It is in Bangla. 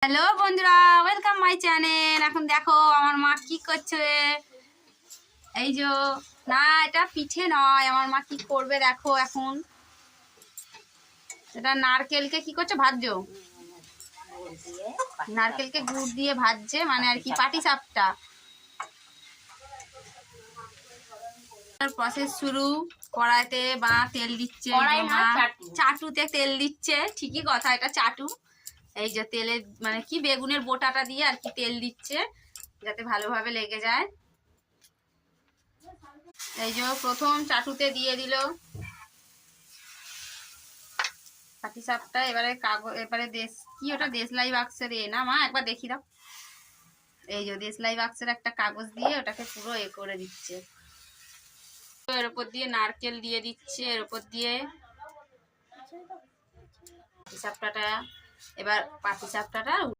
হ্যালো বন্ধুরা, ওয়েলকাম মাই চ্যানেল। এখন দেখো আমার মা কি করছে। এই যে না, এটা পিঠে নয়, আমার মা কি করবে দেখো। এখন এটা নারকেলকে কি করছে, ভাজছো? নারকেলকে গুড় দিয়ে ভাজছে, মানে আর কি পাটিসাপটা। প্রসেস শুরু। কড়াইতে বা তেল দিচ্ছে, চাটুতে তেল দিচ্ছে। ঠিকই কথা, এটা চাটু। এই যে তেলে মানে কি বেগুনের বোটাটা দিয়ে আর কি তেল দিচ্ছে, যাতে ভালোভাবে লেগে যায়। এই যে প্রথম চাটুতে দিয়ে দিল পাটিসাপটা। এবারে কাগজ, এবারে কি ওটা দেশলাই বাক্সের না মা, একবার দেখি দাও। এই যে দেশলাই বাক্সের একটা কাগজ দিয়ে ওটাকে পুরো করে দিচ্ছে। এর উপর দিয়ে নারকেল দিয়ে দিচ্ছে, এর উপর দিয়ে পাটিসাপটাটা। এবার পাটিসাপটাটা